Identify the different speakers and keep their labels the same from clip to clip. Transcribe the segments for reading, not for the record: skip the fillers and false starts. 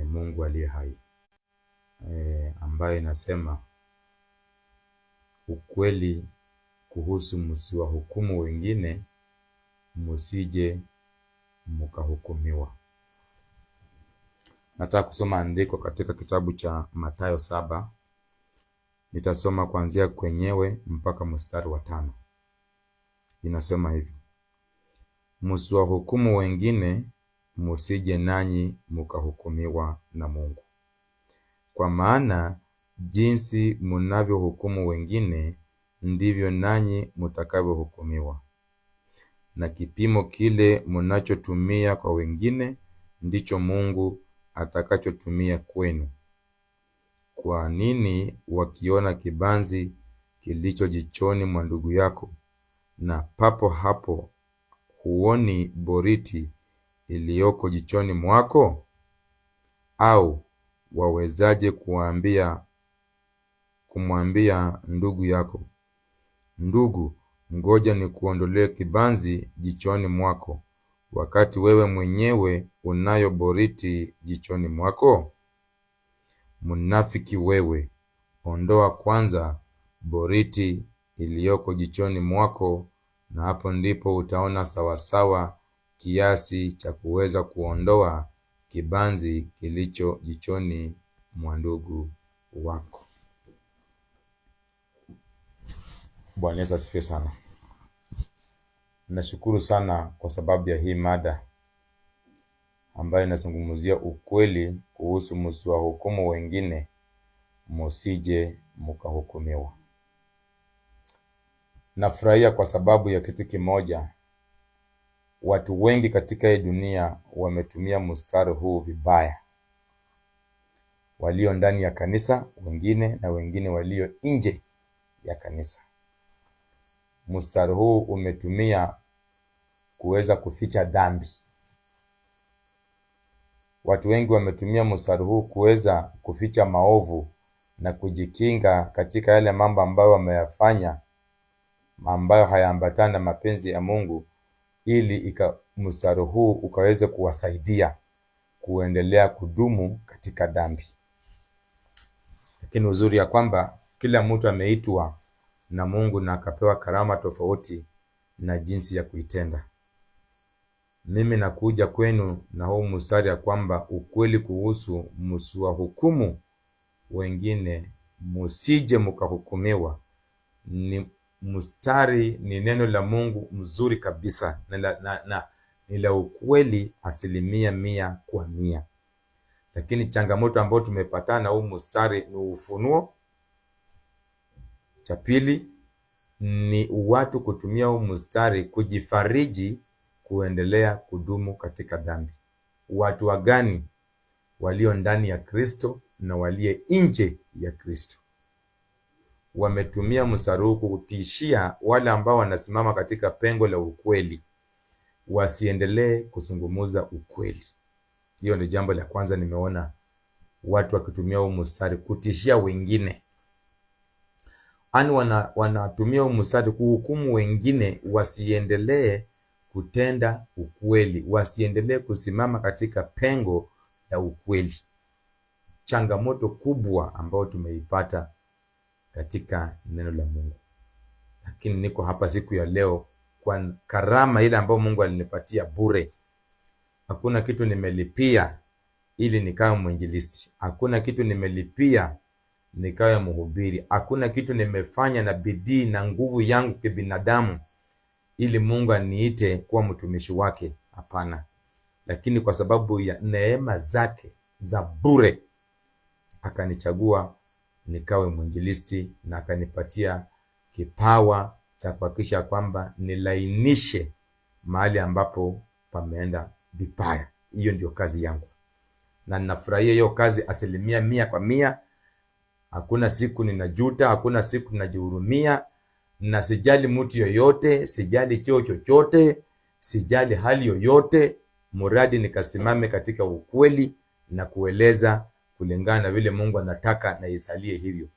Speaker 1: Mungu aliye hai, ambayo inasema ukweli kuhusu msiwahukumu wengine, msije mkahukumiwa. Nataka kusoma andiko katika kitabu cha Mathayo 7. Nitasoma kuanzia kwenyewe mpaka mstari wa 5. Inasema hivi: msiwahukumu wengine, msije nanyi mkahukumiwa na Mungu. Kwa maana jinsi mnavyohukumu wengine, ndivyo nanyi mtakavyohukumiwa. Na kipimo kile mnachotumia kwa wengine, ndicho Mungu atakachotumia kwenu. Kwa nini wakiona kibanzi kilicho jichoni mwa ndugu yako, na papo hapo huoni boriti iliyoko jichoni mwako? Au wawezaje kumwambia ndugu yako, ndugu, ngoja nikuondolee kibanzi jichoni mwako, wakati wewe mwenyewe unayo boriti jichoni mwako? Mnafiki wewe, ondoa kwanza boriti iliyoko jichoni mwako, na hapo ndipo utaona sawasawa kiasi cha kuweza kuondoa kibanzi kilicho jichoni mwa ndugu wako. Bwana Yesu asifiwe sana. Nashukuru sana kwa sababu ya hii mada ambayo inazungumzia ukweli kuhusu msiwahukumu wengine, msije mkahukumiwa. Nafurahia kwa sababu ya kitu kimoja: watu wengi katika hii dunia wametumia mstari huu vibaya. Walio ndani ya kanisa wengine, na wengine walio nje ya kanisa. Mstari huu umetumia kuweza kuficha dhambi. Watu wengi wametumia mstari huu kuweza kuficha maovu na kujikinga katika yale mambo ambayo wameyafanya, ambayo hayaambatana na mapenzi ya Mungu, ili mstari huu ukaweze kuwasaidia kuendelea kudumu katika dhambi. Lakini uzuri ya kwamba kila mtu ameitwa na Mungu na akapewa karama tofauti na jinsi ya kuitenda. Mimi nakuja kwenu na huu mstari ya kwamba ukweli kuhusu msiwahukumu wengine, msije mkahukumiwa, ni mstari, ni neno la Mungu mzuri kabisa, na ni la ukweli 100%. Lakini changamoto ambayo tumepatana huu mstari ni ufunuo. Cha pili ni watu kutumia huu mstari kujifariji kuendelea kudumu katika dhambi. Watu wagani? Walio ndani ya Kristo na walie nje ya Kristo. Wametumia mstari huu kutishia wale ambao wanasimama katika pengo la ukweli wasiendelee kuzungumza ukweli. Hiyo ni jambo la kwanza nimeona watu wakitumia huu mstari kutishia wengine. Wanatumia huu mstari kuhukumu wengine wasiendelee kutenda ukweli, wasiendelee kusimama katika pengo la ukweli. Changamoto kubwa ambayo tumeipata katika neno la Mungu. Lakini niko hapa siku ya leo kwa karama ile ambayo Mungu alinipatia bure. Hakuna kitu nimelipia ili nikawe mwinjilisti. Hakuna kitu nimelipia nikawe mhubiri. Hakuna kitu nimefanya na bidii na nguvu yangu kibinadamu ili Mungu aniite kuwa mtumishi wake. Hapana. Lakini kwa sababu ya neema zake za bure akanichagua nikawe mwinjilisti, na akanipatia kipawa cha kuhakikisha kwamba nilainishe mahali ambapo pameenda vibaya. Hiyo ndio kazi yangu, na ninafurahia hiyo kazi 100%. Hakuna siku ninajuta, hakuna siku ninajihurumia, na sijali mtu yoyote, sijali cheo chochote, sijali hali yoyote, muradi nikasimame katika ukweli na kueleza kulingana na vile Mungu anataka na isalie hivyo.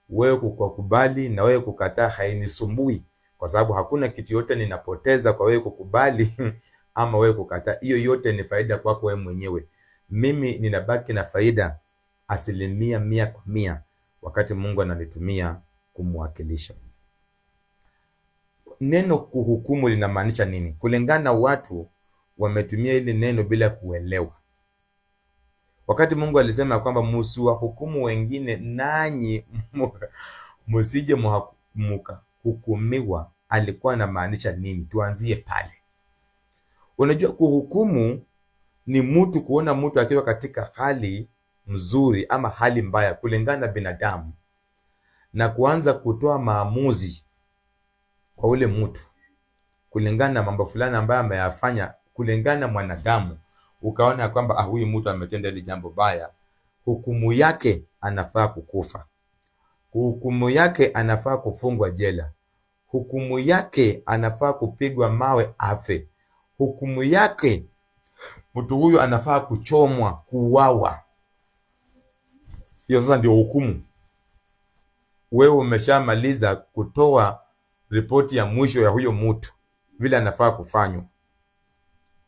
Speaker 1: Wewe kukubali na wewe kukataa hainisumbui, kwa sababu hakuna kitu yote ninapoteza kwa wewe kukubali ama wewe kukataa. Hiyo yote ni faida kwako wewe mwenyewe. mimi ninabaki na faida 100% wakati Mungu ananitumia kumwakilisha. Neno kuhukumu linamaanisha nini? Kulingana watu wametumia hili neno bila kuelewa. Wakati Mungu alisema kwamba msiwahukumu wengine nanyi msije mkahukumiwa, alikuwa anamaanisha nini? Tuanzie pale. Unajua, kuhukumu ni mtu kuona mtu akiwa katika hali mzuri ama hali mbaya kulingana na binadamu, na kuanza kutoa maamuzi kwa ule mtu kulingana na mambo fulani ambayo ameyafanya kulingana na mwanadamu, ukaona kwamba huyu mtu ametenda ile jambo baya, hukumu yake anafaa kukufa, hukumu yake anafaa kufungwa jela, hukumu yake anafaa kupigwa mawe afe, hukumu yake mtu huyu anafaa kuchomwa, kuuawa. Hiyo sasa ndio hukumu. Wewe umeshamaliza kutoa ripoti ya mwisho ya huyo mtu vile anafaa kufanywa.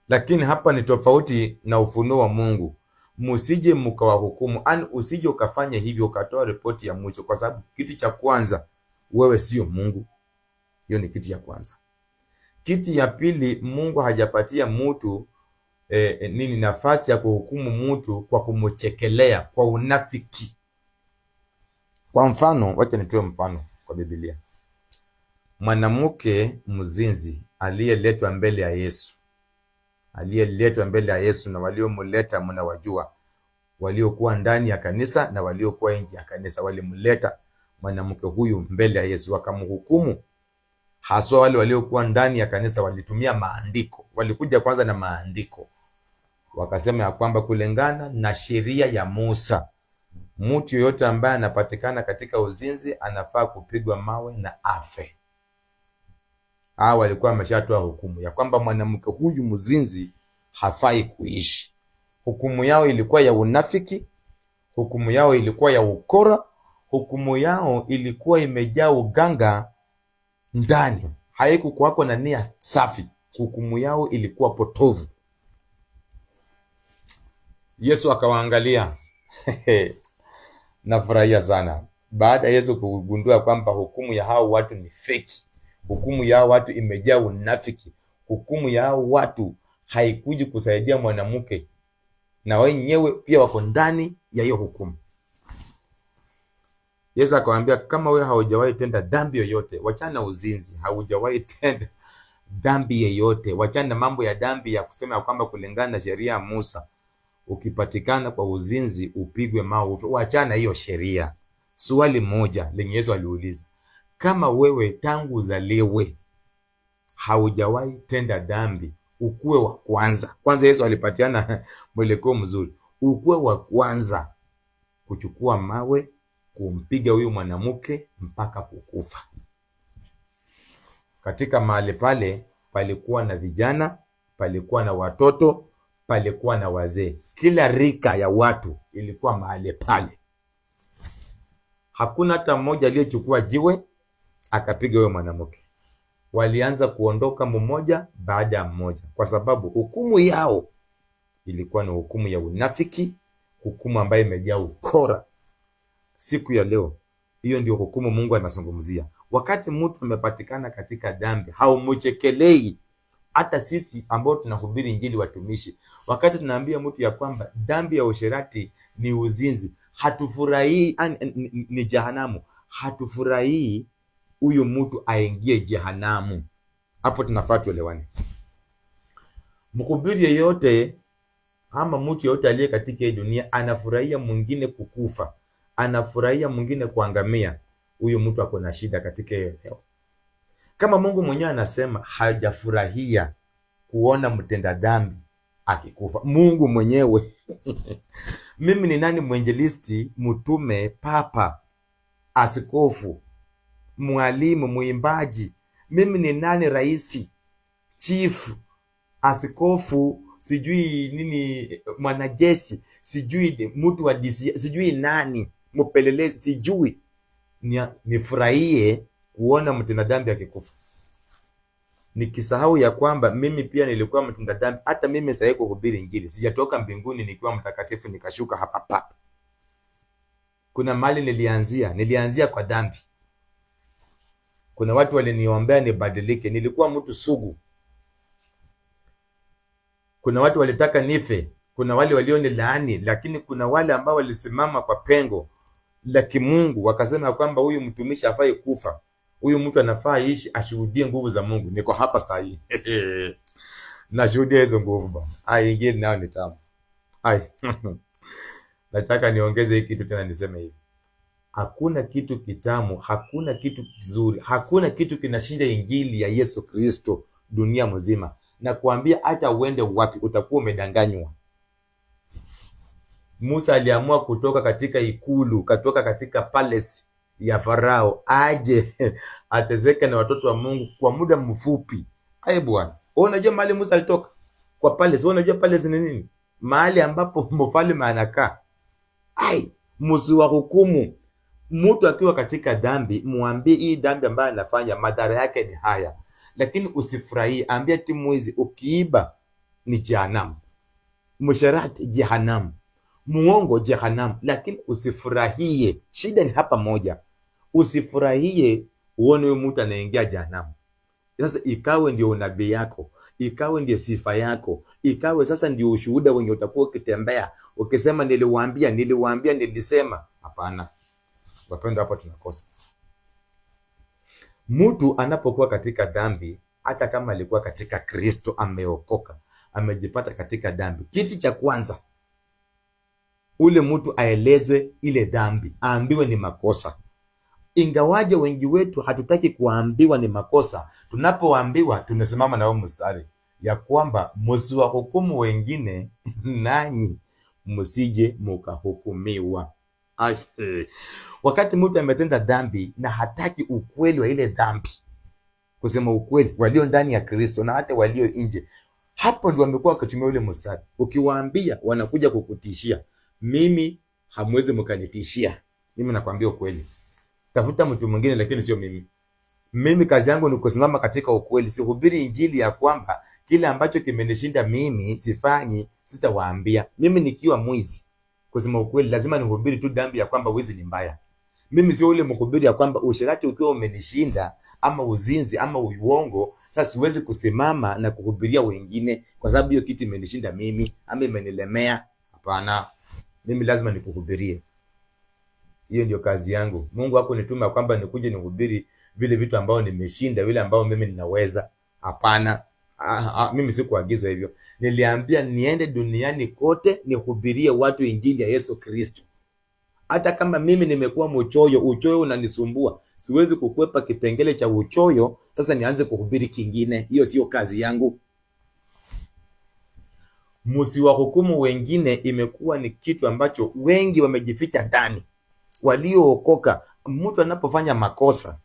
Speaker 1: Lakini hapa ni tofauti na ufunuo wa Mungu. Msije mkawahukumu, usije ukafanya hivyo ukatoa ripoti ya mwisho, kwa sababu kitu cha kwanza, wewe sio Mungu. Hiyo ni kitu ya kwanza. Kitu ya pili, Mungu hajapatia mtu nafasi ya kuhukumu mtu kwa kumchekelea, kwa unafiki. Kwa mfano, wacha nitoe mfano kwa Biblia. Mwanamke mzinzi aliyeletwa mbele ya Yesu, na waliomleta mnawajua, waliokuwa ndani ya kanisa na waliokuwa nje ya kanisa, walimleta mwanamke huyu mbele ya Yesu, wakamhukumu. Haswa wale waliokuwa ndani ya kanisa walitumia maandiko, walikuja kwanza na maandiko, wakasema ya kwamba kulingana na sheria ya Musa, mtu yoyote ambaye anapatikana katika uzinzi anafaa kupigwa mawe na afe. Walikuwa wameshatoa hukumu ya kwamba mwanamke huyu mzinzi hafai kuishi. Hukumu yao ilikuwa ya unafiki, hukumu yao ilikuwa ya ukora, hukumu yao ilikuwa imejaa uganga ndani, haikukuwako na nia safi. Hukumu yao ilikuwa potovu. Yesu akawaangalia. Nafurahia sana baada ya Yesu kugundua kwamba hukumu ya hao watu ni feki, hukumu ya hao watu imejaa unafiki, hukumu ya hao watu haikuji kusaidia mwanamke, na wenyewe pia wako ndani ya hiyo hukumu. Yesu akamwambia, kama wewe haujawahi tenda dhambi yoyote, wachana na uzinzi, haujawahi tenda dhambi yoyote, wachana na mambo ya dhambi ya kusema kwamba kulingana na sheria ya Musa ukipatikana kwa uzinzi upigwe mawe, wachana hiyo sheria. Swali moja lenye Yesu aliuliza, kama wewe tangu uzaliwe haujawahi tenda dhambi, ukuwe wa kwanza. Kwanza Yesu alipatiana mwelekeo mzuri, ukuwe wa kwanza kuchukua mawe kumpiga huyu mwanamke mpaka kukufa. Katika mahali pale palikuwa na vijana, palikuwa na watoto, palikuwa na wazee, kila rika ya watu ilikuwa mahali pale. Hakuna hata mmoja aliyechukua jiwe akapiga huyo mwanamke. Walianza kuondoka mmoja baada ya mmoja, kwa sababu hukumu yao ilikuwa ni hukumu ya unafiki, hukumu ambayo imejaa ukora. Siku ya leo hiyo ndio hukumu Mungu anazungumzia. Wakati mtu amepatikana katika dhambi, haumchekelei. Hata sisi ambao tunahubiri injili, watumishi, wakati tunaambia mtu ya kwamba dhambi ya usherati ni uzinzi, hatufurahii, ni jehanamu, hatufurahii huyu mtu aingie jehanamu. Hapo tunafaa tuelewane. Mhubiri yeyote ama mtu yeyote aliye katika hii dunia anafurahia mwingine kukufa, anafurahia mwingine kuangamia, huyu mtu ako na shida katika hiyo leo. Kama Mungu mwenyewe anasema hajafurahia kuona mtenda dhambi akikufa, Mungu mwenyewe mimi ni nani? Mwinjilisti, mtume, papa, askofu, mwalimu, mwimbaji, mimi ni nani? Raisi, chief, askofu, sijui nini, mwanajeshi, sijui mtu wa DC, sijui nani, mpelelezi, sijui nifurahie kuona mtenda dhambi akikufa? nikisahau ya kwamba mimi pia nilikuwa mtenda dhambi. Hata mimi sasa kuhubiri Injili, sijatoka mbinguni nikiwa mtakatifu nikashuka hapa hapa. Kuna mali nilianzia kwa dhambi. Kuna watu waliniombea nibadilike, nilikuwa mtu sugu. Kuna watu walitaka nife, kuna wale walionilaani, lakini kuna wale ambao walisimama kwa pengo la kimungu wakasema kwamba huyu mtumishi hafai kufa, huyu mtu anafaa ishi ashuhudie nguvu za Mungu. Niko hapa saa hii nashuhudia hizo nguvu bwana. Ai, ingine nao ni tamu. Ai nataka niongeze hiki kitu tena, niseme hivi: hakuna kitu kitamu, hakuna kitu kizuri, hakuna kitu kinashinda injili ya Yesu Kristo dunia mzima. Na kuambia hata uende wapi utakuwa umedanganywa. Musa aliamua kutoka katika ikulu, katoka katika palace ya Farao aje atezeke na watoto wa Mungu kwa muda mfupi. Ai bwana, wewe unajua mahali Musa alitoka? Kwa palace. Wewe unajua palace ni nini? Mahali ambapo mfalme anakaa. Ai, msiwahukumu. Mtu akiwa katika dhambi, muambie hii dhambi ambayo anafanya madhara yake ni haya, lakini usifurahie. Ambia timu hizi, ukiiba ni jehanamu, msharati jehanamu, muongo jehanamu, lakini usifurahie. Shida ni hapa moja, usifurahie uone huyu mtu anaingia jehanamu. Sasa ikawe ndio unabii yako, ikawe ndio sifa yako, ikawe sasa ndio ushuhuda wenye utakuwa ukitembea ukisema niliwaambia, nilisema. Hapana wapendwa, hapo tunakosa. Mtu anapokuwa katika dhambi, hata kama alikuwa katika Kristo, ameokoka, amejipata katika dhambi, kitu cha kwanza ule mtu aelezwe ile dhambi, aambiwe ni makosa. Ingawaje wengi wetu hatutaki kuambiwa ni makosa, tunapoambiwa tunasimama na huo mstari ya kwamba msiwahukumu wengine nanyi msije mkahukumiwa. Wakati mtu ametenda dhambi na hataki ukweli wa ile dhambi, kusema ukweli, walio ndani ya Kristo na hata walio nje, hapo ndio wamekuwa wakitumia ule mstari. Ukiwaambia wanakuja kukutishia. Mimi hamwezi mkanitishia, mimi nakwambia ukweli. Tafuta mtu mwingine, lakini sio mimi. Mimi kazi yangu ni kusimama katika ukweli. Sihubiri injili ya kwamba kile ambacho kimenishinda mimi sifanyi, sitawaambia. Mimi nikiwa mwizi, kusema ukweli, lazima nihubiri tu dhambi ya kwamba wizi ni mbaya. Mimi sio ule mhubiri ya kwamba usherati ukiwa umenishinda ama uzinzi ama uongo, sasa siwezi kusimama na kuhubiria wengine kwa sababu hiyo kitu imenishinda mimi ama imenilemea. Hapana, mimi lazima nikuhubirie. Hiyo ndio kazi yangu. Mungu hakunituma kwamba nikuje nihubiri vile vitu ambao nimeshinda, vile ambao mimi ninaweza. Hapana. Mimi sikuagizwa hivyo. Niliambia niende duniani kote nihubirie watu injili ya Yesu Kristo. Hata kama mimi nimekuwa uchoyo unanisumbua, siwezi kukwepa kipengele cha uchoyo sasa nianze kuhubiri kingine. Hiyo sio kazi yangu. Msiwahukumu wengine imekuwa ni kitu ambacho wengi wamejificha ndani. Waliookoka, mtu anapofanya makosa,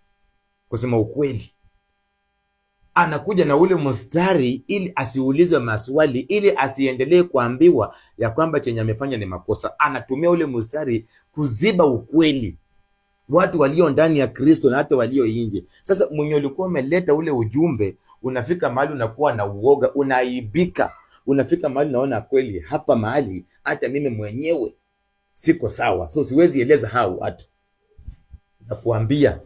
Speaker 1: kusema ukweli, anakuja na ule mstari ili asiulizwe maswali, ili asiendelee kuambiwa ya kwamba chenye amefanya ni makosa. Anatumia ule mstari kuziba ukweli, watu walio ndani ya Kristo na hata walio nje. Sasa mwenye ulikuwa umeleta ule ujumbe, unafika mahali unakuwa na uoga, unaaibika. Unafika mahali naona kweli hapa mahali hata mimi mwenyewe siko sawa, so siwezi eleza hao watu. Na kuambia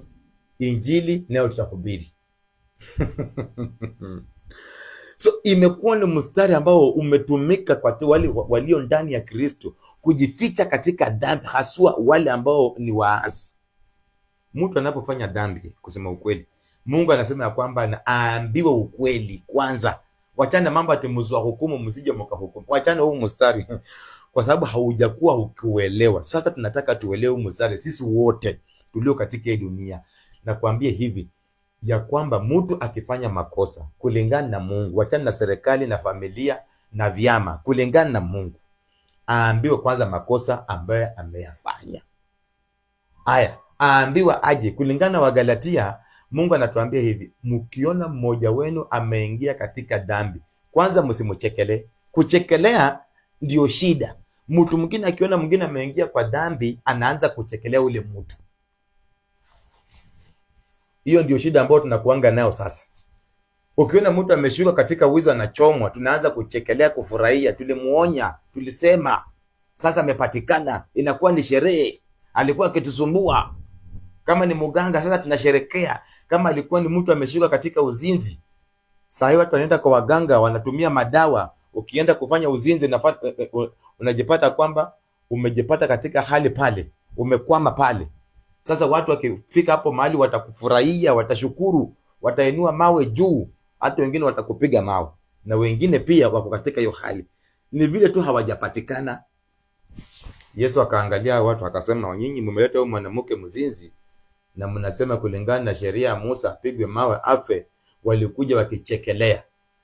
Speaker 1: injili nayo tutahubiri. So imekuwa ni mstari ambao umetumika kwa wale walio ndani ya Kristo kujificha katika dhambi, haswa wale ambao ni waasi. Mtu anapofanya dhambi, kusema ukweli, Mungu anasema ya kwamba naambiwa ukweli kwanza. Wachana mambo ati msiwahukumu msije mkahukumu. Wachana huu mstari kwa sababu haujakuwa ukiuelewa. Sasa tunataka tuelewe huu mstari sisi wote tulio katika hii dunia. Na kuambia hivi ya kwamba mtu akifanya makosa kulingana na Mungu, wachana na serikali na familia na vyama, kulingana na Mungu, aambiwe kwanza makosa ambayo ameyafanya. Haya, aambiwa aje kulingana na Wagalatia. Mungu anatuambia hivi, mkiona mmoja wenu ameingia katika dhambi, kwanza msimchekelee. Kuchekelea ndio shida. Mtu mwingine akiona mwingine ameingia kwa dhambi, anaanza kuchekelea ule mtu. Hiyo ndio shida ambayo tunakuanga nayo sasa. Ukiona mtu ameshuka katika wizi anachomwa, tunaanza kuchekelea, kufurahia. Tulimuonya, tulisema, sasa amepatikana, inakuwa ni sherehe. Alikuwa akitusumbua. Kama ni mganga, sasa tunasherekea. Kama alikuwa ni mtu ameshuka katika uzinzi, sasa hivi watu wanaenda kwa waganga, wanatumia madawa. Ukienda kufanya uzinzi unajipata kwamba umejipata katika hali pale, umekwama pale. Sasa watu wakifika hapo mahali watakufurahia, watashukuru, watainua mawe juu, hata wengine watakupiga mawe, na wengine pia wako katika hiyo hali, ni vile tu hawajapatikana. Yesu akaangalia watu akasema, nyinyi mmeleta huyu mwanamke mzinzi na mnasema kulingana na sheria ya Musa apigwe mawe afe. Walikuja wakichekelea,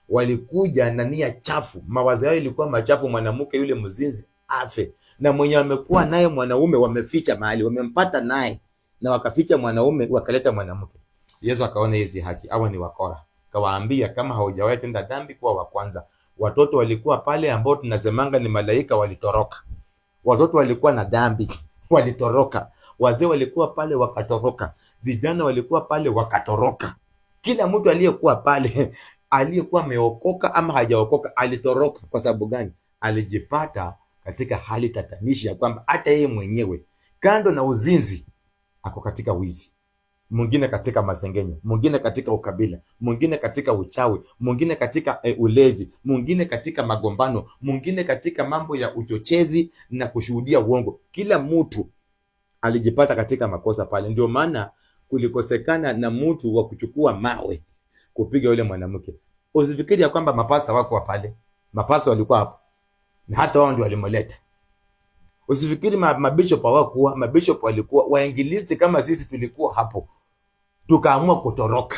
Speaker 1: walikuja na nia chafu, mawazo yao ilikuwa machafu, mwanamke yule mzinzi afe, na mwenye wamekuwa naye mwanaume wameficha mahali, wamempata naye na wakaficha mwanaume, wakaleta mwanamke. Yesu akaona hizi haki, hawa ni wakora, kawaambia kama haujawahi tenda dhambi kuwa wa kwanza. Watoto walikuwa pale ambao tunasemanga ni malaika, walitoroka. Watoto walikuwa na dhambi, walitoroka. Wazee walikuwa pale wakatoroka, vijana walikuwa pale wakatoroka. Kila mtu aliyekuwa pale, aliyekuwa ameokoka ama hajaokoka, alitoroka. Kwa sababu gani? Alijipata katika hali tatanishi ya kwamba hata yeye mwenyewe kando na uzinzi ako katika wizi, mwingine katika masengenyo, mwingine katika ukabila, mwingine katika uchawi, mwingine katika ulevi, mwingine katika magombano, mwingine katika mambo ya uchochezi na kushuhudia uongo. Kila mtu alijipata katika makosa pale. Ndio maana kulikosekana na mtu wa kuchukua mawe kupiga yule mwanamke. Usifikiri ya kwamba mapasta wako pale, mapasta walikuwa hapo na hata wao ndio walimoleta. Usifikiri mabishop hawakuwa, mabishop walikuwa, waingilisti kama sisi tulikuwa hapo, tukaamua kutoroka.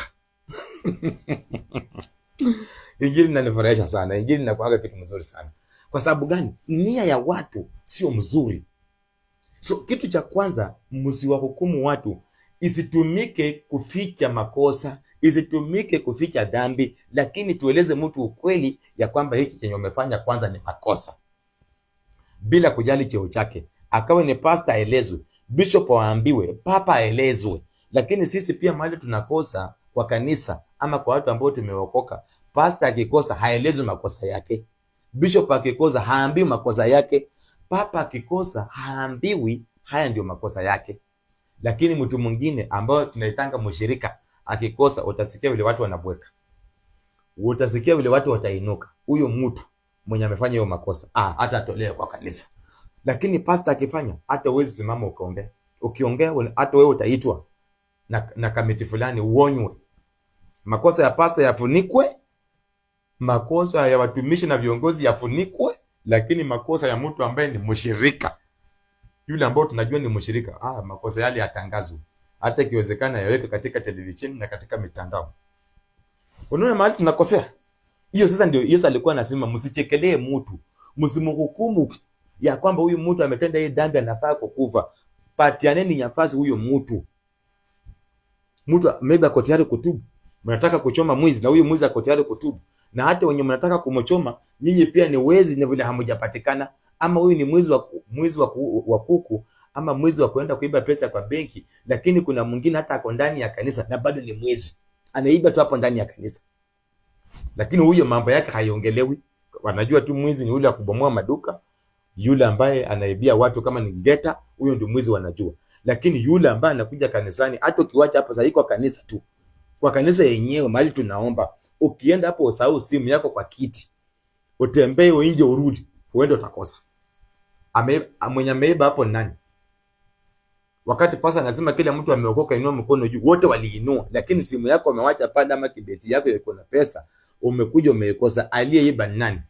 Speaker 1: Injili inanifurahisha sana, injili inakuwa kitu mzuri sana. Kwa sababu gani? Nia ya watu sio mzuri. So kitu cha kwanza, msiwahukumu watu, isitumike kuficha makosa, isitumike kuficha dhambi, lakini tueleze mtu ukweli ya kwamba hiki chenye umefanya kwanza ni makosa, bila kujali cheo chake. Akawe ni pastor aelezwe, bishop waambiwe, papa aelezwe. Lakini sisi pia mahali tunakosa kwa kanisa ama kwa watu ambao tumeokoka, pastor akikosa haelezwi makosa yake, bishop akikosa haambiwi makosa yake, papa akikosa haambiwi haya ndio makosa yake. Lakini mtu mwingine ambao tunaitanga mshirika akikosa, utasikia vile watu wanabweka, utasikia vile watu watainuka. Huyo mtu mwenye amefanya hiyo makosa hata atolewe kwa kanisa. Lakini pastor akifanya, hata uwezi simama ukaongea. Ukiongea hata wewe utaitwa na kamiti fulani uonywe. Makosa ya pastor yafunikwe, makosa ya watumishi na viongozi yafunikwe, lakini makosa ya mtu ambaye ni mshirika, yule ambao tunajua ni mshirika, makosa yale yatangazwe, hata ikiwezekana yaweke katika televisheni na katika mitandao. Unaona mahali tunakosea? Hiyo sasa ndio Yesu alikuwa anasema, msichekelee mtu, msimhukumu ya kwamba huyu mtu ametenda hii dhambi anafaa kukufa. Patianeni nafasi huyo mtu. Mtu maybe ako tayari kutubu. Mnataka kuchoma mwizi na huyu mwizi ako tayari kutubu. Na hata wenye mnataka kumchoma, nyinyi pia ni wezi na vile hamujapatikana. Ama huyu ni mwizi wa kuku, ama mwizi wa kuenda kuiba pesa kwa benki, lakini kuna mwingine hata ako ndani ya kanisa na bado ni mwizi. Anaiba tu hapo ndani ya kanisa. Lakini huyo mambo yake haiongelewi. Wanajua tu mwizi ni yule akubomoa maduka, yule ambaye anaibia watu kama ni ngeta, huyo ndio mwizi wanajua. Lakini yule ambaye anakuja kanisani, hata ukiwacha hapo sasa, kwa kanisa tu, kwa kanisa yenyewe mahali tunaomba, ukienda hapo usahau simu yako kwa kiti, utembee nje urudi, uende utakosa. Mwenye ameiba hapo nani? Wakati pasa anasema kila mtu ameokoka inua mkono juu, wote waliinua, lakini simu yako umewacha pale ama kibeti yako iko na pesa, umekuja umeikosa. Aliyeiba ni nani?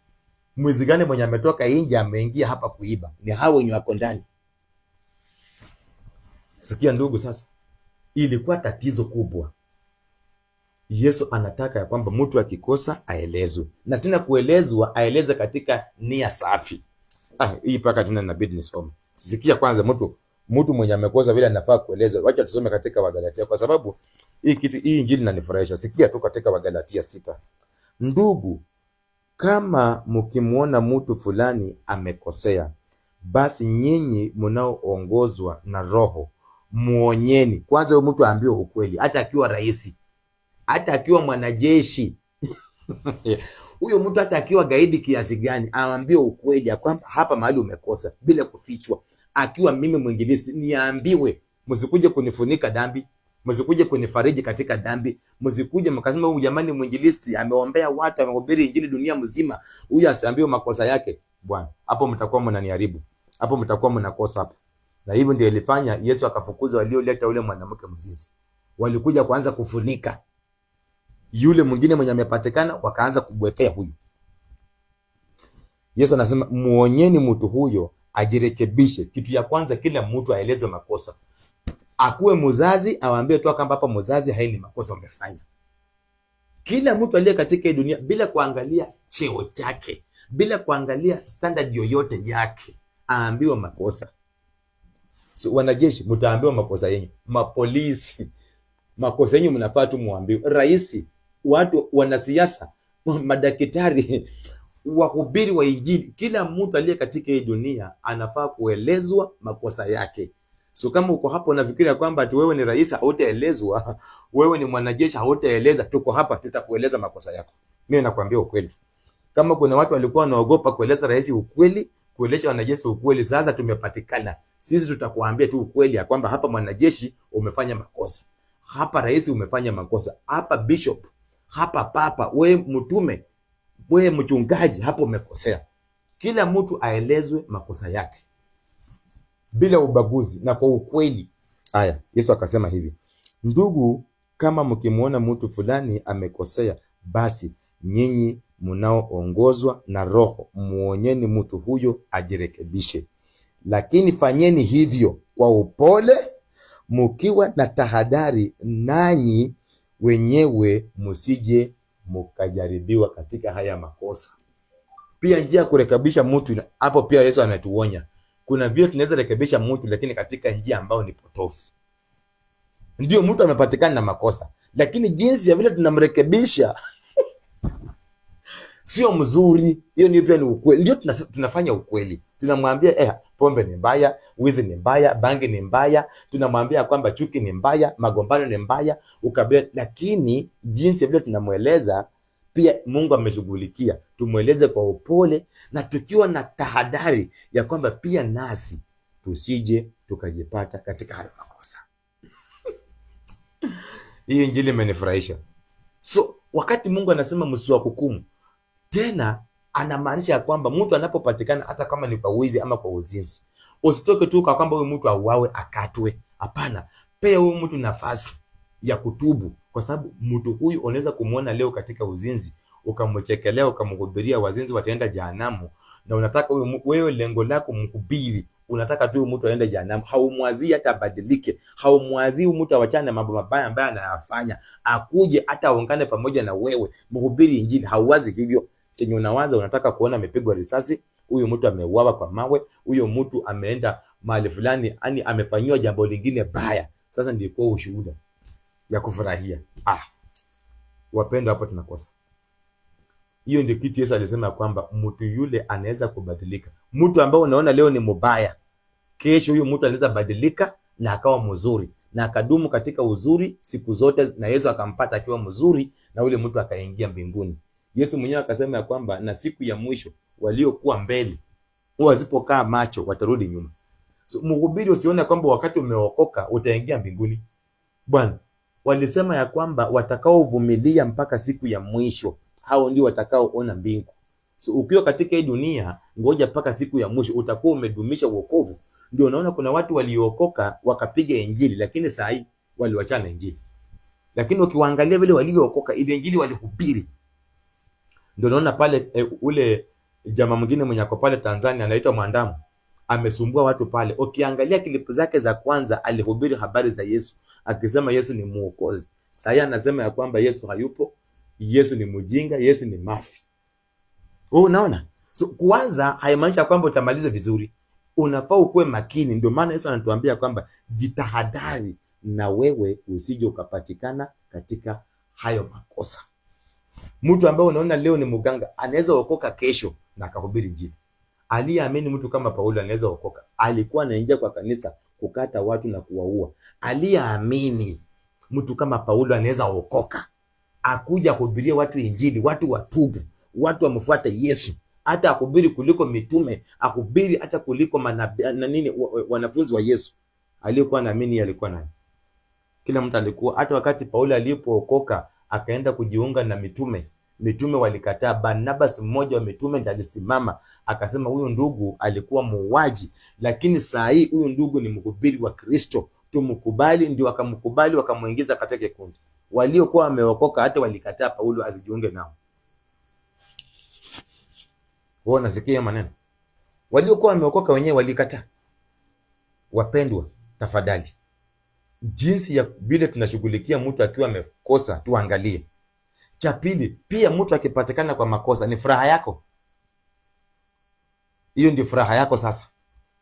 Speaker 1: Mwizi gani mwenye ametoka nje ameingia hapa kuiba? Ni hao wenye wako ndani. Sikia ndugu, sasa ilikuwa tatizo kubwa. Yesu anataka ya kwamba mtu akikosa aelezwe, na tena kuelezwa aeleze katika nia safi. Hii paka tena inabidi nisome. Sikia kwanza mtu mwenye amekosa vile anafaa kuelezwa. Wacha tusome katika Wagalatia, kwa sababu hii injili inanifurahisha. Sikia tu katika Wagalatia 6. Ndugu, kama mkimuona mtu fulani amekosea, basi nyinyi mnaoongozwa na Roho muonyeni. Kwanza huyo mtu aambiwe ukweli, hata akiwa rais, hata akiwa mwanajeshi, Huyo mtu hata akiwa gaidi kiasi gani, aambie ukweli ya kwamba hapa mahali umekosa bila kufichwa. Akiwa mimi mwinjilisti, niambiwe, msikuje kunifunika dhambi, msikuje kunifariji katika dhambi, msikuje mkasema huyu jamani mwinjilisti ameombea watu, amehubiri injili dunia mzima, huyu asiambiwe makosa yake. Bwana, hapo mtakuwa mnaniharibu, hapo mtakuwa mnakosa hapo. Na hivyo ndio ilifanya Yesu akafukuza walioleta ule mwanamke mzinzi. Walikuja kuanza kufunika yule mwingine mwenye amepatikana, wakaanza kubwekea huyu. Yesu anasema muonyeni mtu huyo ajirekebishe. Kitu ya kwanza, kila mtu aeleze makosa. Akuwe mzazi, awaambie tu kwamba hapa mzazi, haini makosa umefanya. Kila mtu aliye katika hii dunia, bila kuangalia cheo chake, bila kuangalia standard yoyote yake, aambiwe makosa. So, wanajeshi mtaambiwa makosa yenu, mapolisi makosa yenu mnafaa tu muambiwe. Rais, watu, wanasiasa, madaktari, wahubiri wa injili, kila mtu aliye katika hii dunia anafaa kuelezwa makosa yake. So kama uko hapo unafikiria kwamba ati wewe ni rais hautaelezwa, wewe ni mwanajeshi hautaeleza, tuko hapa tutakueleza makosa yako. Mimi nakwambia ukweli. Kama kuna watu walikuwa wanaogopa kueleza rais ukweli, kueleza wanajeshi ukweli, sasa tumepatikana. Sisi tutakuambia tu ukweli ya kwamba hapa mwanajeshi umefanya makosa, hapa rais umefanya makosa, hapa bishop, hapa papa, we mtume, we mchungaji, hapo umekosea. Kila mtu aelezwe makosa yake bila ubaguzi na kwa ukweli. Haya, Yesu akasema hivi, ndugu, kama mkimuona mtu fulani amekosea, basi nyinyi mnaoongozwa na Roho muonyeni mtu huyo ajirekebishe, lakini fanyeni hivyo kwa upole, mkiwa na tahadhari, nanyi wenyewe msije mkajaribiwa katika haya makosa. Pia njia ya kurekebisha mtu hapo, pia Yesu anatuonya. Kuna vile tunaweza rekebisha mtu, lakini katika njia ambayo ni potofu. Ndio mtu amepatikana na makosa, lakini jinsi ya vile tunamrekebisha sio mzuri. Hiyo ni pia ni ukweli. Ndio tunafanya ukweli. Tunamwambia pombe ni mbaya, wizi ni mbaya, bangi ni mbaya, tunamwambia kwamba chuki ni mbaya, magombano ni mbaya, ukabila, lakini jinsi ya vile tunamueleza pia Mungu ameshughulikia. Tumueleze kwa upole na tukiwa na tahadhari ya kwamba pia nasi tusije tukajipata katika hayo makosa. Hii injili imenifurahisha. So wakati Mungu anasema msiwahukumu, tena anamaanisha ya kwamba mtu anapopatikana hata kama ni kwa wizi ama kwa uzinzi, usitoke tu kwa kwamba huyu mtu auawe akatwe. Hapana, pea huyu mtu nafasi ya kutubu, kwa sababu mtu huyu unaweza kumuona leo katika uzinzi, ukamchekelea, ukamhubiria wazinzi wataenda jehanamu, na unataka huyu, wewe lengo lako mhubiri, unataka tu mtu aende jehanamu. Haumwazii hata abadilike, haumwazii mtu awachane na mambo mabaya ambayo anayafanya, akuje hata aungane pamoja na wewe mhubiri injili. Hauwazi hivyo. Chenye unawaza, unataka kuona amepigwa risasi, huyu mtu ameuawa kwa mawe, huyo mtu ameenda mahali fulani, yani amefanywa jambo lingine baya. Sasa ndio kwa ushuhuda ya kufurahia. Wapendwa, hapo tunakosa. Hiyo ndio kitu Yesu alisema kwamba mtu yule anaweza kubadilika. Mtu ambao unaona leo ni mbaya, kesho huyo mtu anaweza badilika na akawa mzuri na akadumu katika uzuri siku zote, na Yesu akampata akiwa mzuri, na ule mtu akaingia mbinguni. Yesu mwenyewe akasema ya kwamba na siku ya mwisho waliokuwa mbele wasipokaa macho watarudi nyuma. So mhubiri, usione kwamba wakati umeokoka utaingia mbinguni. Bwana, walisema ya kwamba watakaovumilia mpaka siku ya mwisho, hao ndio watakaoona mbingu. So ukiwa katika hii dunia, ngoja mpaka siku ya mwisho utakuwa umedumisha wokovu. Ndio unaona kuna watu waliokoka wakapiga injili, lakini saa hii waliwachana injili. Lakini ukiwaangalia vile waliookoka, ile injili walihubiri. Ndio unaona pale ule jamaa mwingine mwenye ako pale Tanzania anaitwa Mwandamu, amesumbua watu pale. Ukiangalia klipu zake za kwanza, alihubiri habari za Yesu, akisema Yesu ni mwokozi. Sasa anasema ya kwamba Yesu hayupo, Yesu ni mjinga, Yesu ni mafi. Unaona? So kwanza haimaanishi kwamba utamaliza vizuri. Unafaa ukuwe makini. Ndio maana Yesu anatuambia kwamba jitahadhari na wewe usije ukapatikana katika hayo makosa. Mtu ambaye unaona leo ni mganga anaweza okoka kesho na akahubiri injili. Aliyeamini, mtu kama Paulo anaweza okoka. Alikuwa anaingia kwa kanisa kukata watu na kuwaua. Aliyeamini, mtu kama Paulo anaweza okoka akuja kuhubiria watu injili, watu watubu, watu wamfuate Yesu, hata akubiri kuliko mitume, akubiri hata kuliko manabii na nini, wanafunzi wa Yesu. Aliyekuwa naamini alikuwa nani? Kila mtu alikuwa. Hata wakati Paulo alipookoka akaenda kujiunga na mitume walikataa. Barnabas, mmoja wa mitume, ndiye alisimama akasema huyu ndugu alikuwa muuaji, lakini saa hii huyu ndugu ni mhubiri wa Kristo, tumkubali. Ndio wakamkubali, wakamuingiza katika kikundi. Waliokuwa wameokoka hata walikataa Paulo asijiunge nao. Wao nasikia maneno. Waliokuwa wameokoka wenyewe walikataa. Wapendwa, tafadhali, jinsi ya vile tunashughulikia mtu akiwa amekosa tuangalie. Cha pili, pia mtu akipatikana kwa makosa ni furaha yako. Hiyo ndio furaha yako sasa,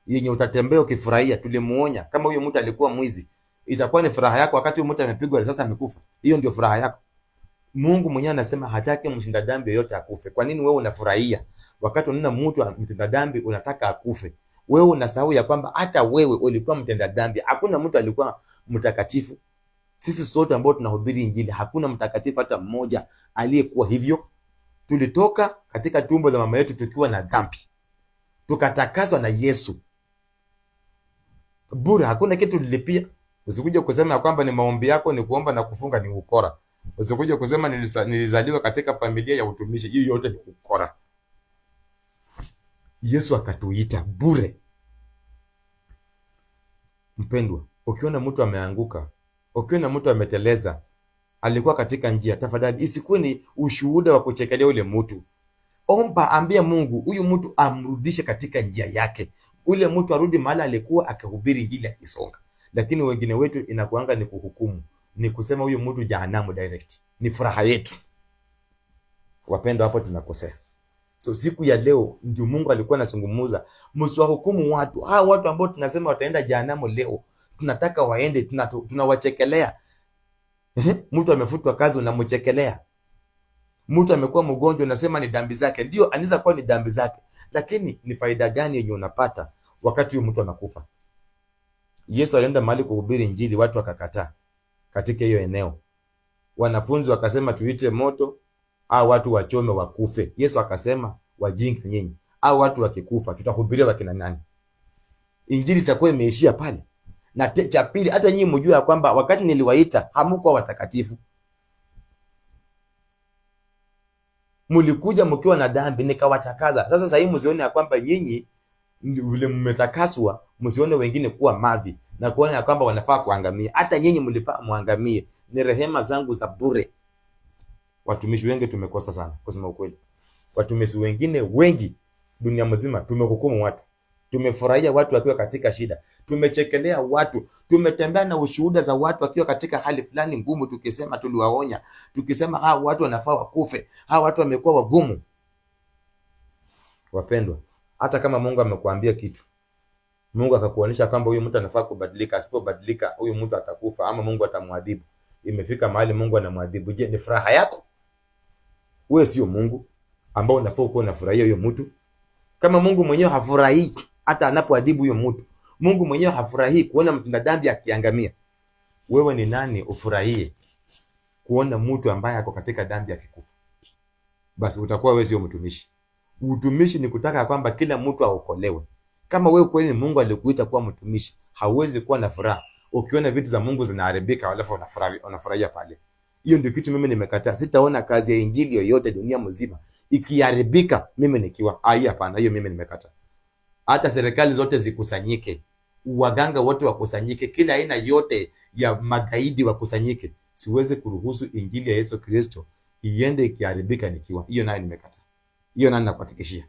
Speaker 1: yenye utatembea ukifurahia. Tulimuonya kama huyo mtu alikuwa mwizi, itakuwa ni furaha yako wakati huyo mtu amepigwa sasa amekufa. Hiyo ndio furaha yako. Mungu mwenyewe anasema hataki mtenda dhambi yoyote akufe. Kwa nini wewe unafurahia wakati unaona mtu mtenda dhambi unataka akufe? Wewe unasahau ya kwamba hata wewe ulikuwa mtenda dhambi. Hakuna mtu alikuwa mtakatifu. Sisi sote ambao tunahubiri injili, hakuna mtakatifu hata mmoja aliyekuwa hivyo. Tulitoka katika tumbo za mama yetu tukiwa na dhambi, tukatakaswa na Yesu bure. Hakuna kitu tulilipia. Usikuje kusema kwamba ni maombi yako ni kuomba na kufunga ni ukora. Usikuje kusema nilizaliwa katika familia ya utumishi. Hiyo yote ni ukora. Yesu akatuita bure. Mpendwa, ukiona mtu ameanguka, ukiona mtu ameteleza, alikuwa katika njia, tafadhali isikuwe ni ushuhuda wa kuchekelea ule mtu. Omba, ambia Mungu huyu mtu amrudishe katika njia yake. Ule mtu arudi mahali alikuwa akihubiri injili akisonga. Lakini wengine wetu inakuanga ni kuhukumu, ni kusema huyu mtu jehanamu direct. Ni furaha yetu. Wapendwa, hapo tunakosea. So siku ya leo ndio Mungu alikuwa anazungumza, msiwahukumu watu. Hao watu ambao tunasema wataenda jehanamu leo, tunataka waende, tunawachekelea. Mtu amefutwa kazi unamchekelea. Mtu amekuwa mgonjwa unasema ni dhambi zake. Ndio, anaweza kuwa ni dhambi zake, lakini ni faida gani yenye unapata wakati huyo mtu anakufa? Yesu alienda mahali kuhubiri injili, watu wakakataa katika hiyo eneo. Wanafunzi wakasema tuite moto au watu wachome wakufe. Yesu akasema wajinga nyinyi, au watu wakikufa tutahubiria wakina nani? Injili itakuwa imeishia pale. Na cha pili, hata nyinyi mjue kwamba wakati niliwaita hamkuwa watakatifu. Mlikuja mkiwa na dhambi nikawatakaza. Sasa hii msione kwamba nyinyi vile mmetakaswa, msione wengine kuwa mavi na kuona kwamba wanafaa kuangamia. Hata nyinyi mlifaa muangamie. Ni rehema zangu za bure. Watumishi wengi tumekosa sana, kusema ukweli. Watumishi wengine wengi dunia mzima tumehukumu watu. Tumefurahia watu wakiwa katika shida. Tumechekelea watu. Tumetembea na ushuhuda za watu wakiwa katika hali fulani ngumu, tukisema tuliwaonya. Tukisema hao watu wanafaa wakufe. Hao watu wamekuwa wagumu. Wapendwa, hata kama Mungu amekuambia kitu, Mungu akakuonyesha kwamba huyu mtu anafaa kubadilika, asipobadilika huyu mtu atakufa ama Mungu atamwadhibu. Imefika mahali Mungu anamwadhibu. Je, ni furaha yako? Wewe sio Mungu ambao unafaa kuwa unafurahia huyo mtu. Kama Mungu mwenyewe hafurahii hata anapoadhibu huyo mtu, Mungu mwenyewe hafurahii kuona mtenda dhambi akiangamia, wewe ni nani ufurahie kuona mtu ambaye ako katika dhambi akikufa? Basi utakuwa wewe sio mtumishi. Utumishi ni kutaka kwamba kila mtu aokolewe. Kama wewe kweli Mungu alikuita kuwa mtumishi, hauwezi kuwa na furaha ukiona vitu za Mungu zinaharibika alafu unafurahia pale. Hiyo ndio kitu mimi nimekataa. Sitaona kazi ya injili yoyote dunia mzima ikiharibika mimi nikiwa. Hapana, hiyo mimi nimekataa. Hata serikali zote zikusanyike, waganga wote wakusanyike, kila aina yote ya magaidi wakusanyike, siwezi kuruhusu injili ya Yesu Kristo iende ikiharibika nikiwa. Hiyo nayo nimekataa. Hiyo nani nakuhakikishia.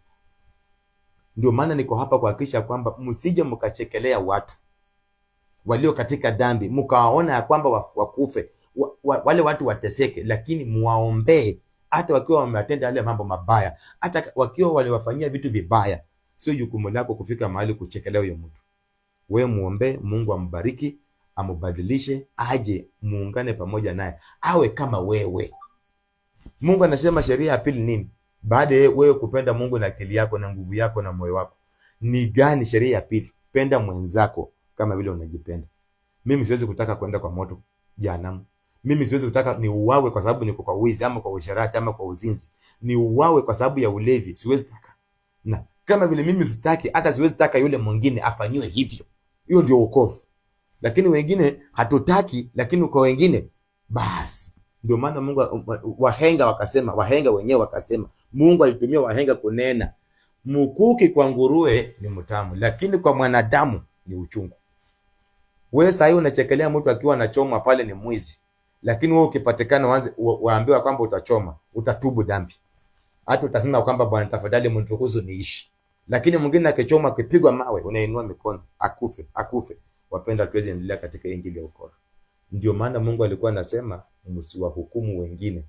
Speaker 1: Ndio maana niko hapa kuhakikisha kwamba msije mkachekelea watu walio katika dhambi, mkawaona ya kwamba wakufe, wale watu wateseke, lakini muwaombee hata wakiwa wametenda yale mambo mabaya, hata wakiwa waliwafanyia vitu vibaya. Sio jukumu lako kufika mahali kuchekelea huyo mtu. Wewe muombe, Mungu ambariki, amubadilishe, aje muungane pamoja naye, awe kama wewe. Mungu anasema sheria ya pili nini? Baada ya wewe kupenda Mungu na akili yako na nguvu yako na moyo wako, ni gani sheria ya pili? Penda mwenzako kama vile unajipenda. Mimi siwezi kutaka kwenda kwa moto jehanamu. Mimi siwezi kutaka ni uwawe kwa sababu niko kwa wizi ama kwa usharati ama kwa uzinzi. Ni uwawe kwa sababu ya ulevi, siwezi taka. Na kama vile mimi sitaki, hata siwezi taka yule mwingine afanywe hivyo. Hiyo ndio wokovu. Lakini wengine hatutaki, lakini kwa wengine basi. Ndio maana Mungu, wahenga wenyewe wakasema, Mungu alitumia wahenga kunena, mkuki kwa nguruwe ni mtamu, lakini kwa mwanadamu ni uchungu. Wewe sasa hivi unachekelea mtu akiwa anachoma pale ni mwizi. Lakini wewe ukipatikana waambiwa kwamba utachoma, utatubu dhambi. Hata utasema kwamba Bwana tafadhali mniruhusu niishi. Lakini mwingine akichoma akipigwa mawe unainua mikono, akufe. Wapenda, tuweze endelea katika injili ya ukora. Ndio maana Mungu alikuwa anasema msiwahukumu wengine.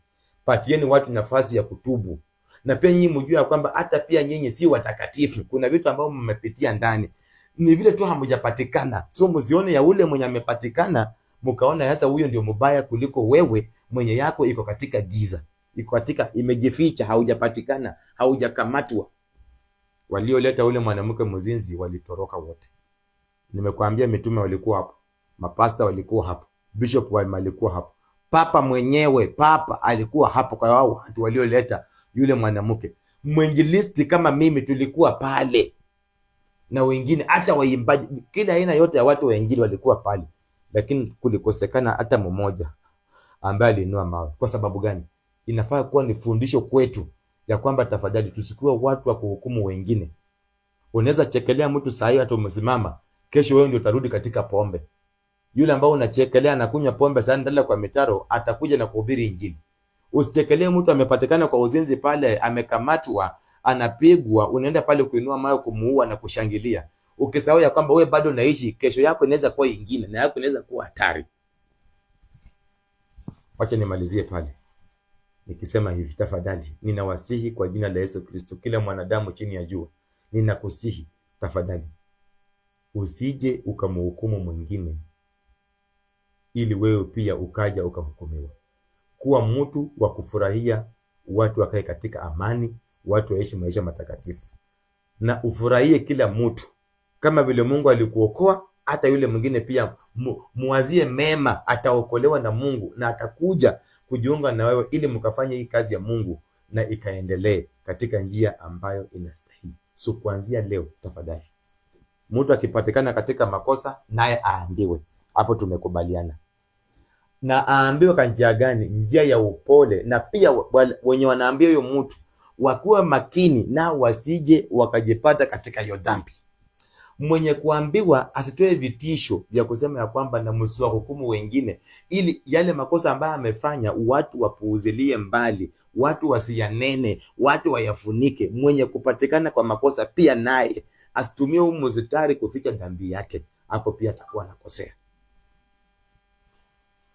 Speaker 1: Patieni watu nafasi ya kutubu. Na pia nyinyi mjue kwamba hata pia nyinyi si watakatifu. Kuna vitu ambavyo mmepitia ndani. Ni vile tu hamujapatikana. So msione ya ule mwenye amepatikana mkaona sasa huyo ndio mbaya kuliko wewe mwenye yako iko katika giza. Iko katika imejificha, haujapatikana, haujakamatwa. Walioleta ule mwanamke mzinzi walitoroka wote. Nimekwambia mitume walikuwa hapo. Mapasta walikuwa hapo. Bishop walikuwa hapo. Papa mwenyewe, papa alikuwa hapo kwa wao watu walioleta yule mwanamke. Mwinjilisti kama mimi tulikuwa pale. Na wengine hata waimbaji, kila aina yote ya watu wa injili walikuwa pale. Lakini kulikosekana hata mmoja ambaye alinua mawe. Kwa sababu gani? Inafaa kuwa ni fundisho kwetu ya kwamba tafadhali tusikuwe watu wa kuhukumu wengine. Unaweza chekelea mtu saa hiyo hata umesimama, kesho wewe ndio utarudi katika pombe. Yule ambao unachekelea na kunywa pombe sana ndala kwa mitaro atakuja na kuhubiri injili. Usichekelee mtu amepatikana kwa uzinzi pale, amekamatwa, anapigwa, unaenda pale kuinua mawe kumuua na kushangilia. Ukisahau ya kwamba wewe bado unaishi, kesho yako inaweza kuwa ingine na yako inaweza kuwa hatari. Wacha nimalizie pale nikisema hivi, tafadhali ninawasihi kwa jina la Yesu Kristo, kila mwanadamu chini ya jua, ninakusihi tafadhali usije ukamhukumu mwingine ili wewe pia ukaja ukahukumiwa. Kuwa mtu wa kufurahia watu wakae katika amani, watu waishi maisha matakatifu. Na ufurahie kila mtu. Kama vile Mungu alikuokoa, hata yule mwingine pia muwazie mema, ataokolewa na Mungu na atakuja kujiunga na wewe ili mkafanye hii kazi ya Mungu na ikaendelee katika njia ambayo inastahili. So kuanzia leo tafadhali, mtu akipatikana katika makosa naye aambiwe. Hapo tumekubaliana. Na aambiwe kwa njia gani? Njia ya upole. Na pia wenye wanaambia huyo mtu wakuwe makini na wasije wakajipata katika hiyo dhambi. Mwenye kuambiwa asitoe vitisho vya kusema ya kwamba na msiwahukumu wengine, ili yale makosa ambayo amefanya watu wapuuzilie mbali, watu wasiyanene, watu wayafunike. Mwenye kupatikana kwa makosa pia naye asitumie huu muzitari kuficha dhambi yake. Hapo pia atakuwa anakosea.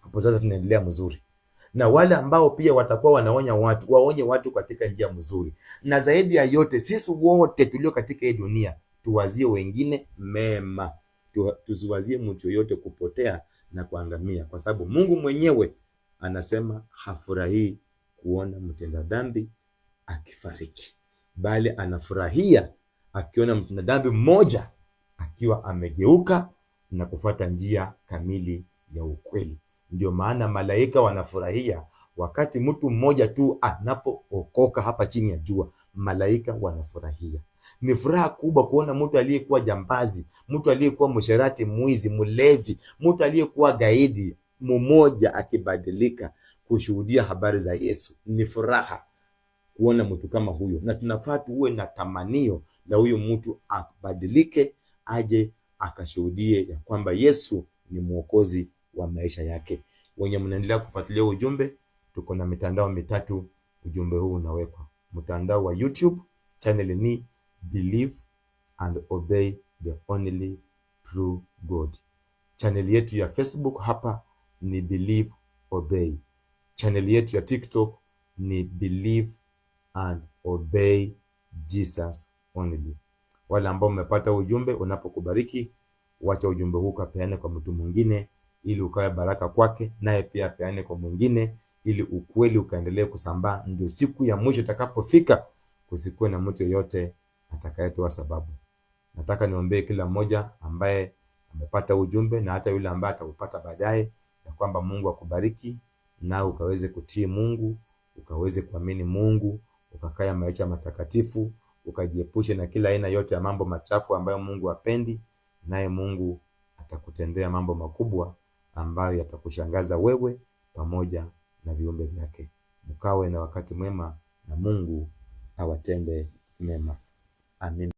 Speaker 1: Hapo sasa tunaendelea mzuri. Na wale ambao pia watakuwa wanaonya watu, waonye watu katika njia mzuri. Na zaidi ya yote, sisi wote tulio katika hii dunia tuwazie wengine mema. Tusiwazie mtu yoyote kupotea na kuangamia, kwa sababu Mungu mwenyewe anasema hafurahii kuona mtenda dhambi akifariki, bali anafurahia akiona mtenda dhambi mmoja akiwa amegeuka na kufuata njia kamili ya ukweli. Ndio maana malaika wanafurahia wakati mtu mmoja tu anapookoka hapa chini ya jua. Malaika wanafurahia. Ni furaha kubwa kuona mtu aliyekuwa jambazi, mtu aliyekuwa msherati, mwizi, mlevi, mtu aliyekuwa gaidi mmoja akibadilika kushuhudia habari za Yesu. Ni furaha kuona mtu kama huyo, na tunafaa tuwe na tamanio la huyo mtu abadilike, aje akashuhudie ya kwamba Yesu ni mwokozi wa maisha yake. Wenye mnaendelea kufuatilia ujumbe, tuko na mitandao mitatu ujumbe huu unawekwa. Mtandao wa YouTube, channel ni Believe and Obey the Only True God. Channel yetu ya Facebook hapa ni Believe Obey. Channel yetu ya TikTok ni Believe and Obey Jesus Only. Wale ambao mmepata ujumbe, unapokubariki wacha ujumbe huu kapeane kwa mtu mwingine ili ukawe baraka kwake, naye pia peane kwa mwingine ili ukweli ukaendelee kusambaa. Ndio siku ya mwisho itakapofika kusikuwe na mtu yeyote atakayetoa sababu. Nataka niombee kila mmoja ambaye amepata ujumbe na hata yule ambaye atakupata baadaye, ya kwamba Mungu akubariki na ukaweze kutii Mungu, ukaweze kuamini Mungu, ukakaya maisha matakatifu, ukajiepushe na kila aina yote ya mambo machafu ambayo Mungu hapendi, naye Mungu atakutendea mambo makubwa ambayo yatakushangaza wewe pamoja na viumbe vyake. Mkawe na wakati mwema na Mungu awatende mema. Amina.